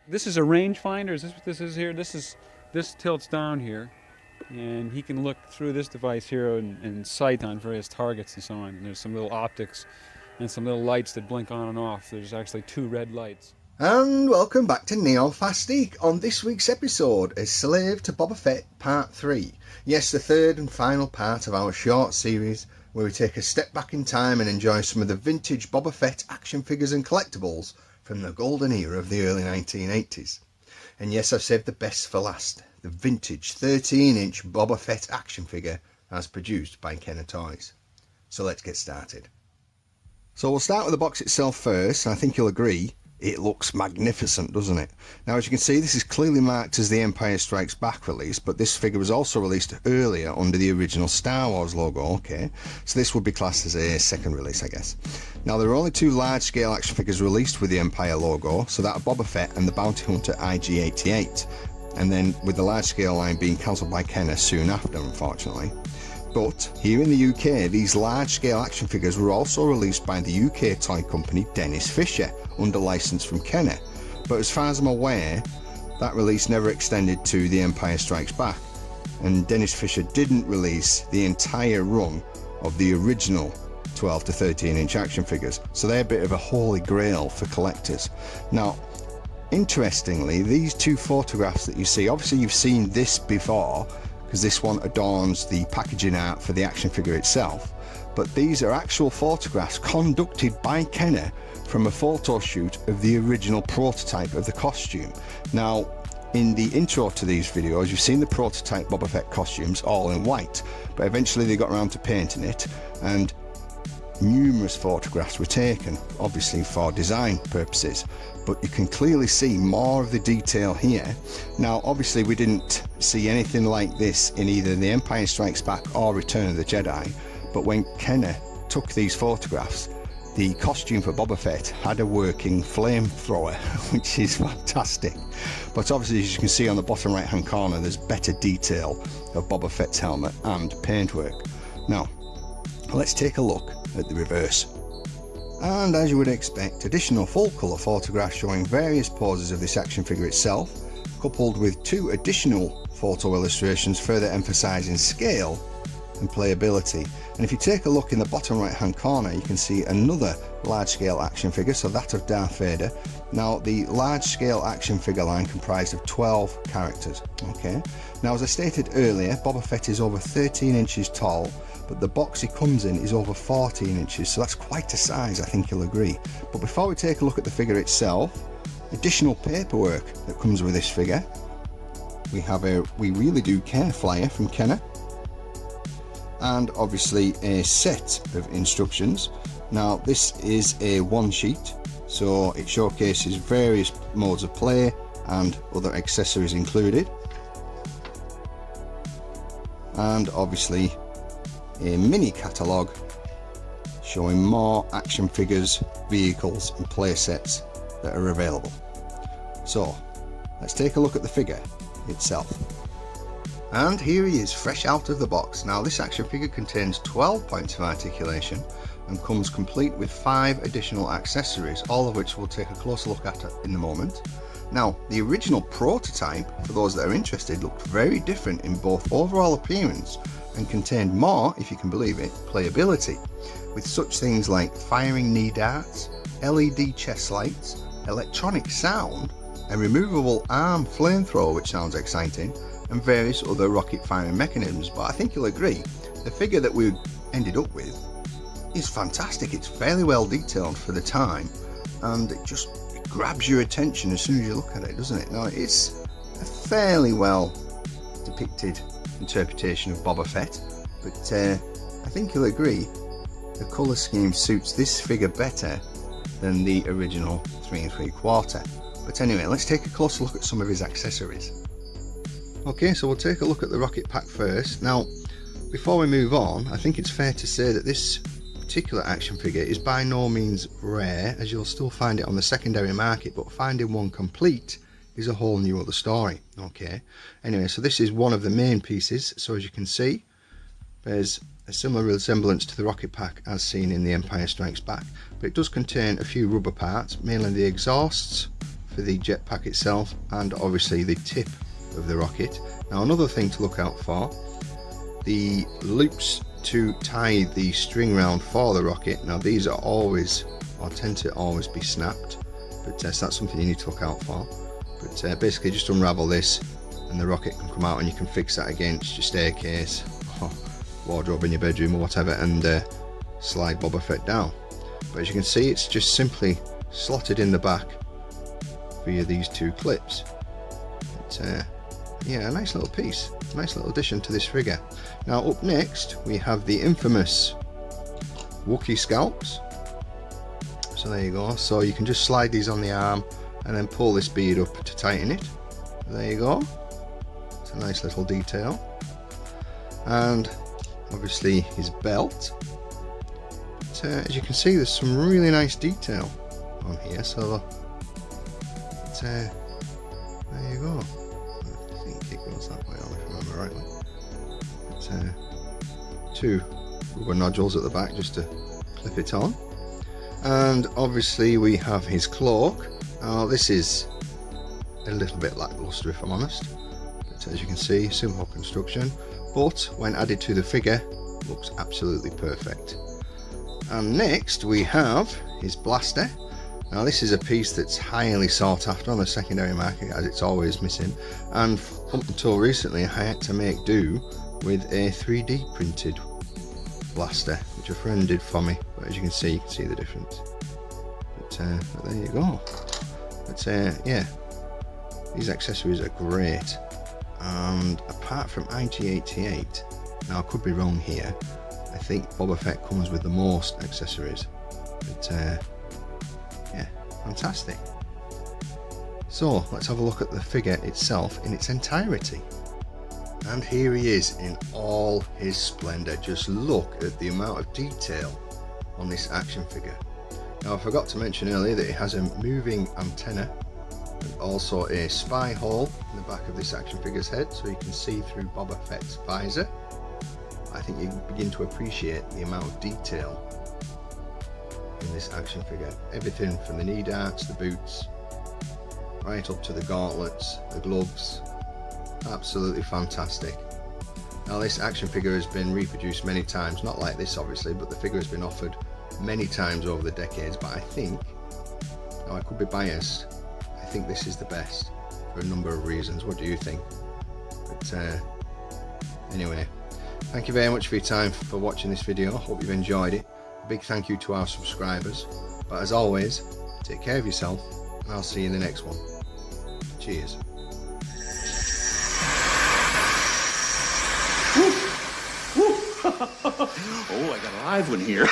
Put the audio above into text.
This is a rangefinder. Is this what this is here? This tilts down here, and he can look through this device here and sight on various targets and so on. And there's some little optics and some little lights that blink on and off. There's actually 2 red lights. And welcome back to Neofastic. On this week's episode, A Slave to Boba Fett Part 3. Yes, the third and final part of our short series where we take a step back in time and enjoy some of the vintage Boba Fett action figures and collectibles from the golden era of the early 1980s. And yes, I've saved the best for last, the vintage 13-inch Boba Fett action figure as produced by Kenner Toys. So let's get started. So we'll start with the box itself first, and I think you'll agree, it looks magnificent, doesn't it? Now, as you can see, this is clearly marked as the Empire Strikes Back release, but this figure was also released earlier under the original Star Wars logo, okay? So this would be classed as a second release, I guess. Now, there are only 2 large-scale action figures released with the Empire logo, so that of Boba Fett and the Bounty Hunter IG-88, and then with the large-scale line being cancelled by Kenner soon after, unfortunately. But here in the UK, these large-scale action figures were also released by the UK toy company Dennis Fisher under licence from Kenner. But as far as I'm aware, that release never extended to The Empire Strikes Back, and Dennis Fisher didn't release the entire run of the original 12 to 13-inch action figures, so they're a bit of a holy grail for collectors. Now, interestingly, these 2 photographs that you see, obviously you've seen this before, because this one adorns the packaging art for the action figure itself, but these are actual photographs conducted by Kenner from a photo shoot of the original prototype of the costume. Now, in the intro to these videos, you've seen the prototype Boba Fett costumes all in white, but eventually they got around to painting it, and numerous photographs were taken, obviously for design purposes, but you can clearly see more of the detail here. Now, obviously we didn't see anything like this in either The Empire Strikes Back or Return of the Jedi, but when Kenner took these photographs, the costume for Boba Fett had a working flamethrower, which is fantastic. But obviously, as you can see on the bottom right hand corner, there's better detail of Boba Fett's helmet and paintwork. Now, let's take a look at the reverse. And as you would expect, additional full colour photographs showing various poses of this action figure itself, coupled with 2 additional photo illustrations further emphasising scale and playability. And if you take a look in the bottom right hand corner, you can see another large scale action figure, so that of Darth Vader. Now, the large scale action figure line comprised of 12 characters, okay? Now, as I stated earlier, Boba Fett is over 13 inches tall, but the box he comes in is over 14 inches, so that's quite a size, I think you'll agree. But before we take a look at the figure itself, additional paperwork that comes with this figure, we have a We Really Do Care flyer from Kenner, and obviously a set of instructions. Now, this is a one sheet, so it showcases various modes of play and other accessories included, and obviously a mini catalogue showing more action figures, vehicles and play sets that are available. So let's take a look at the figure itself. And here he is, fresh out of the box. Now, this action figure contains 12 points of articulation and comes complete with 5 additional accessories, all of which we'll take a closer look at in a moment. Now, the original prototype, for those that are interested, looked very different in both overall appearance and contained more, if you can believe it, playability, with such things like firing knee darts, LED chest lights, electronic sound, a removable arm flamethrower, which sounds exciting, and various other rocket firing mechanisms. But I think you'll agree, the figure that we ended up with is fantastic. It's fairly well detailed for the time, and it grabs your attention as soon as you look at it, doesn't it? Now, it's a fairly well depicted interpretation of Boba Fett, but I think you'll agree the colour scheme suits this figure better than the original 3 3/4. But anyway, let's take a closer look at some of his accessories. Okay, so we'll take a look at the rocket pack first. Now, before we move on, I think it's fair to say that this particular action figure is by no means rare, as you'll still find it on the secondary market, but finding one complete is a whole new other story. Okay, anyway, so this is one of the main pieces. So as you can see, there's a similar resemblance to the rocket pack as seen in The Empire Strikes Back, but it does contain a few rubber parts, mainly the exhausts for for the jetpack itself, and obviously the tip of the rocket. Now another thing to look out for, the loops to tie the string round for the rocket. Now these are always, or tend to always be snapped, but so that's something you need to look out for. But basically just unravel this and the rocket can come out, and you can fix that against your staircase or wardrobe in your bedroom or whatever, and slide Boba Fett down. But as you can see, it's just simply slotted in the back via these two clips. But, yeah, a nice little piece, a nice little addition to this figure. Now up next we have the infamous Wookiee scalps. So there you go, so you can just slide these on the arm and then pull this bead up to tighten it. There you go, it's a nice little detail. And obviously his belt. But, as you can see, there's some really nice detail on here, so there you go. I think it goes that way on, if I remember rightly. But, two rubber nodules at the back just to clip it on. And obviously we have his cloak. Now this is a little bit lackluster, if I'm honest, but as you can see, simple construction, but when added to the figure looks absolutely perfect. And next we have his blaster. Now this is a piece that's highly sought after on the secondary market, as it's always missing, and up until recently I had to make do with a 3D printed blaster, which a friend did for me, but as you can see the difference. But there you go. But yeah, these accessories are great, and apart from IG-88, now I could be wrong here, I think Boba Fett comes with the most accessories, but yeah, fantastic. So let's have a look at the figure itself in its entirety. And here he is in all his splendour. Just look at the amount of detail on this action figure. Now I forgot to mention earlier that it has a moving antenna and also a spy hole in the back of this action figure's head, so you can see through Boba Fett's visor. I think you can begin to appreciate the amount of detail in this action figure. Everything from the knee darts, the boots, right up to the gauntlets, the gloves. Absolutely fantastic. Now this action figure has been reproduced many times, not like this obviously, but the figure has been offered many times over the decades, but I think, now I could be biased, I think this is the best for a number of reasons. What do you think? But anyway, thank you very much for your time for watching this video. I hope you've enjoyed it. A big thank you to our subscribers, but as always, take care of yourself and I'll see you in the next one. Cheers. Oh, I got a live one here.